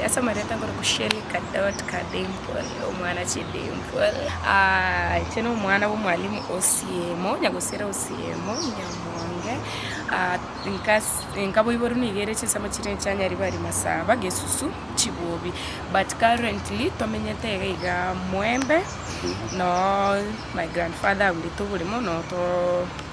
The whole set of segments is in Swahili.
asa mareta ngoro ku Shelly Kadot Kadimple omwana Kadimple cheno mwana wo mwalimu osiemo nyagosera osiemo nyamonge nkabo iboru nigere chisama chire cyanyari bari masaba gesusu chibobi but currently tomenyete ga mwembe no my grandfather ulitubulimo no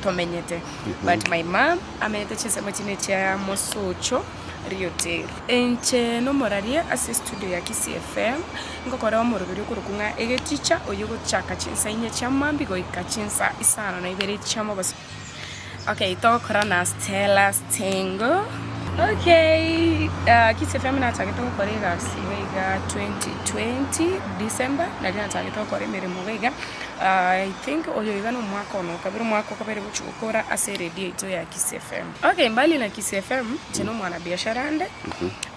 tomenyete but my mom amenyete chisama chine cha mosocho riote enche no moraria ase studio ya Kisii FM ngokora omorobiri kurukunga egeticha oyugo chaka chinsa inye chamambi go ikachinsa isana na ibere chamo bas. Okay, talk rana Stella Stingo. Okay, Kisii FM na target ko korega siwega 2020 December na jana target ko kore mere movega. I think oyo igano mwaka ono kabiri mwaka kabiri buchukora ase radio ito ya Kisii FM. Okay, mbali na Kisii FM cheno mwana biashara ande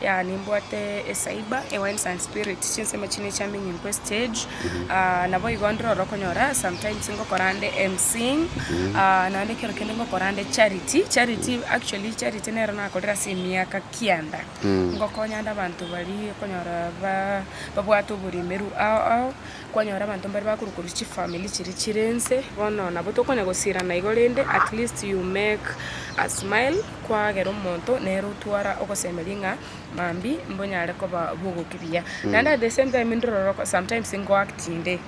ya nimbwate esaiba wines and spirit chinsema chine chambi nyimpo stage na boy gondro rokonyora sometimes ngo korande MC na ande kero kende ngo korande charity actually charity nero na kodra miaka kianda ngokonyanda bantu bali konyora babwato buri meru au konyora bantu bali bakurukuru chi family chirense bono na boto konya gosira na igolende at least you make a smile kwa gero monto nero twara okosemelinga mambi mbonyale ko bugo kibia nanda the same time ndro sometimes ngo acting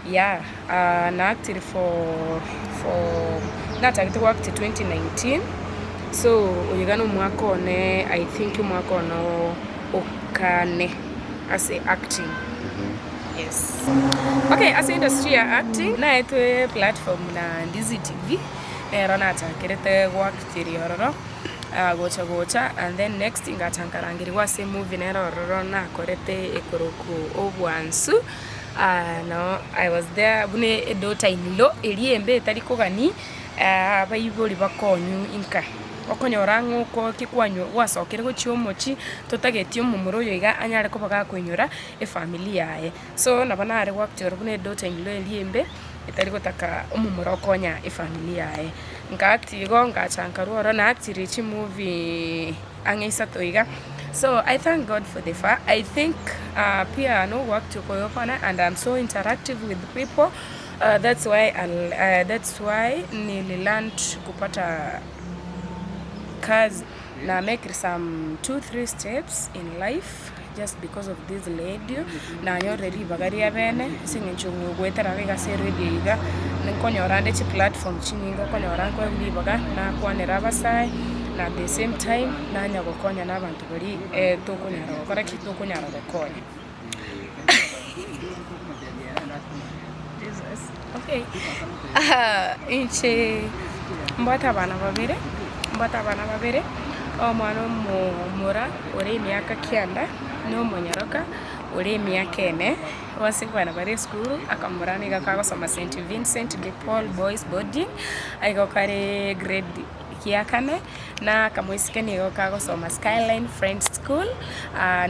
na acted for not act work 2019. So oyigano mwaka one I think mwaka ono okane as acting. Yes. Okay, as industry acting na eto platform na Ndizi TV rana kerete work theory gocha and then next ingatankarangiri wase movie na na korete ekoroku obwansu. No, I was there bune edota inilo eliembe taliko gani bayiboli bakonyu inka okonyora nguko kikwanyo wasokere go chiomochi totagetio mumuro yoiga anyare ko baga kwenyora family yae so nabana ari wakti bune dota inlo eliembe etari gotaka umumuro konya family yae nka acti go nga chankaru ro na acti richi movie angeisa toiga. So I thank God for the far. I think pia no work to koyopana and I'm so interactive with people. That's why nili learned kupata kazi na make some 2-3 steps in life just because of this lady na yoreri bagari abene singinchungu gwetera ga seredi iga nkonyorande chi platform chininga konyoranko bibaga na kwanera basai na at the same time na nyagokonya nabantu bari tokonyara bakora kitokonyara bakonya. Okay. Inche mbata bana babere omwana mura ore miaka kianda no monyaroka ore miaka ene wasikwana bari school akamurani gakago soma St Vincent de Paul Boys Boarding aiko kare grade kiakane na kamwisike nigo kago soma Skyline Friends School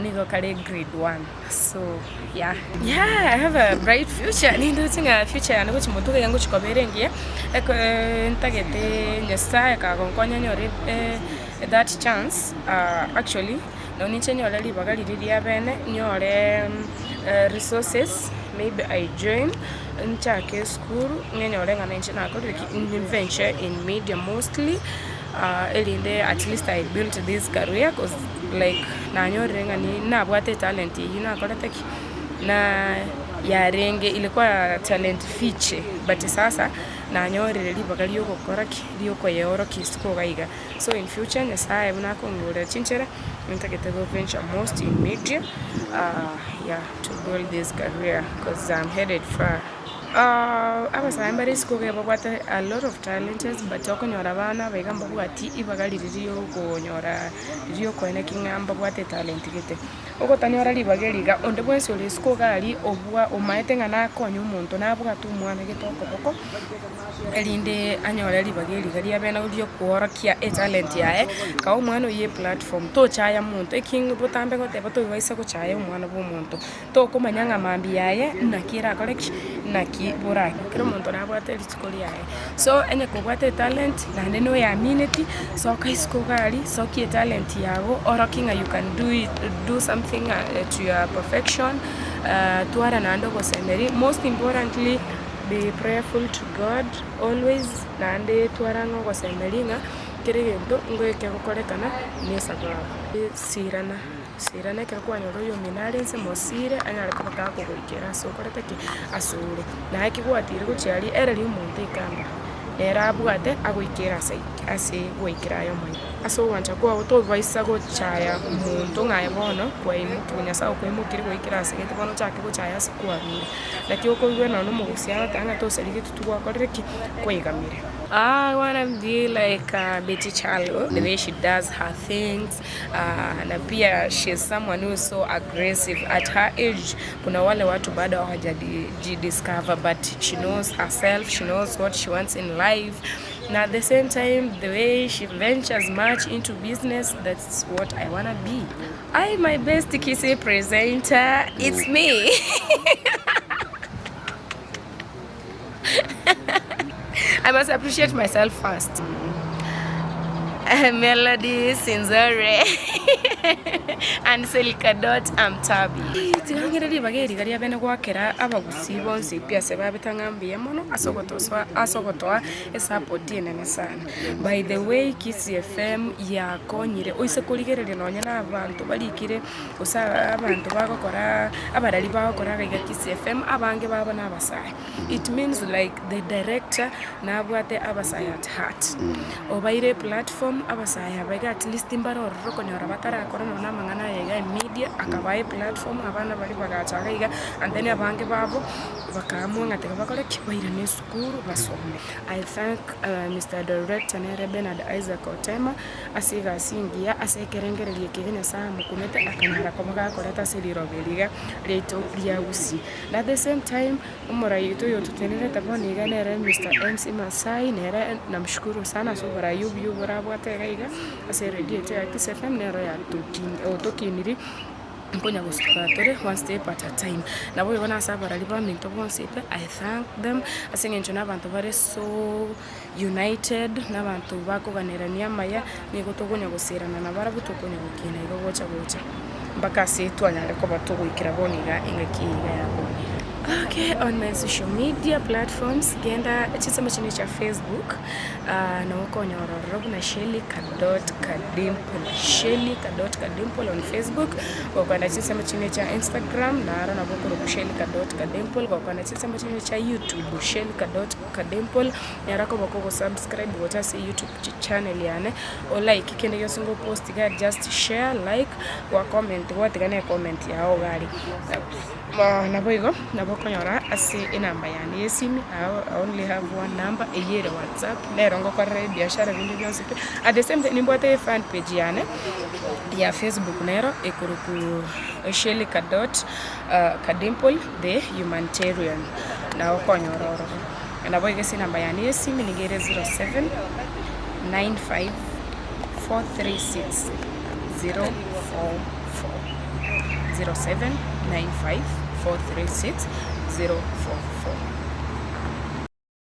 nigo kare grade 1. So yeah I have a bright future nindo tinga future yangu chimotuga yangu chikoberengie ntagete nyasa kago konya nyore that chance actually no nichenyo lali bagali riria bene nyore resources maybe I join nchake school nyore ngana nchina ko venture in media mostly elinde at least I built this career cause like na nyore ngani na bwate talent yina koleteki na ya renge ilikuwa talent fiche but sasa na nyore libagali yoko koraki yoko yoro kisko gaiga. So in future nyasa ebuna ko ngore chinchera ntakete go venture most in media to build this career because I'm headed far. I was somebody school about a lot of talents but okonyora bana begamba bwati ibagali riyo konyora riyo koeneking amba bwate talent gete okotanyora libageliga onde bwenso le school gali obwa omaetenga na konyo umuntu nabwa tu mwana getoko boko elinde anyora libageliga liabena udio kuorokia talent yae ka umwana ye platform to chaya muntu eking butambe gote bato iwaisa ko chaya umwana bo muntu to komanyanga mambi yae nakira collection naki ki buraki kero muntu nabwate ritukuri yae so enye kubwate talent na neno ya minute so kaisiko gali so ki talent yago orokinga you can do something to your perfection tuara nando gosemeri most importantly be prayerful to God always nande tuara no gosemeringa kirigendo ngoyeke gukorekana ni sababu sirana kira kwa nyoro yo minarense mosire anyale kubaka kugoikera so korete ki asure na akigwatire guciari ereri umuntu ikamba era bwate agoikera ase goikera yo mai aso wancha kwa utovaisa gochaya muntu ngaye bono kwa imutunya sa kwimukiri goikera ase gete bono chake gochaya ase kwa bire lakini uko gwe no mugusia tanga to serige tutugwa korere ki kwegamire. I wanna be like Betty Chalo, the way she does her things. Na pia she's someone who is so aggressive at her age. Kuna wale watu bado hawajadiscover, but she knows herself, she knows what she wants in life. And at the same time, the way she ventures much into business, that's what I wanna be. My best Kisii presenter, it's me. I must appreciate myself first. Melody, Sinzore, and Shelly Kadot, Tabi. Tigangere bageri gari abene gwakera abagusi bonse pia seba bitangambiye mono asogotoa esapoti nene sana. By the way, Kisii FM yakonyire oise kurigerere no nyana abantu barikire usa abantu bagokora abarali bagokora ga Kisii FM abange baba nabasaya. It means like the director nabwate abasaya at heart. Obaire platform abasaya baga at least imbaro rokonyora batara korona na mangana yega media akabaye platform abana bali bagacha gaiga and then abange babo bakamu ngate bakore kibaira ne school basome. I thank Mr. Director Nere Bernard Isaac Otema asiga singia asekerengererie kigene saa mukunete akanara komaga koreta siriro-beliga leto liagusi. At the same time umurayitu yotutenere taboni ganere Mr. MC Masai nere namshukuru sana so barayubu barabwate gaiga ase radiate ya Kisii FM nero ya tokiniri mponya gusukatore one step at a time. Nabo yona sabara liba minto bonse I thank them asengencho nabantu bare so united nabantu bakoganirania maya nigotogonya gusirana na barabutokonya gukina igogocha mpaka setu anyale ko batugwikira boniga ingakiga ya boni. Okay, on my social media platforms genda chisema chini cha Facebook na wako nyororo na Shelly Kadot Kadimple. Shelly Kadot Kadimple on Facebook. Wako na chisema chini cha Instagram na ara na boko Shelly Kadot Kadimple. Wako na chisema chini cha YouTube Shelly Kadot Kadimple. Nyara ko bako subscribe wata se YouTube channel yane o like kende yo single post ga just share like wa comment what gane comment yao gari. Na boigo na konyora asi inamba yani esimi I only have one number eyere WhatsApp lerongo kwa biashara vindi byonse at the same time nimbote fan page yane ya Facebook nero ekuruku Shelly Kadot Kadimple the humanitarian na konyora na boigo si namba yani esimi nigere 07 95 436 044 07 95 436 044.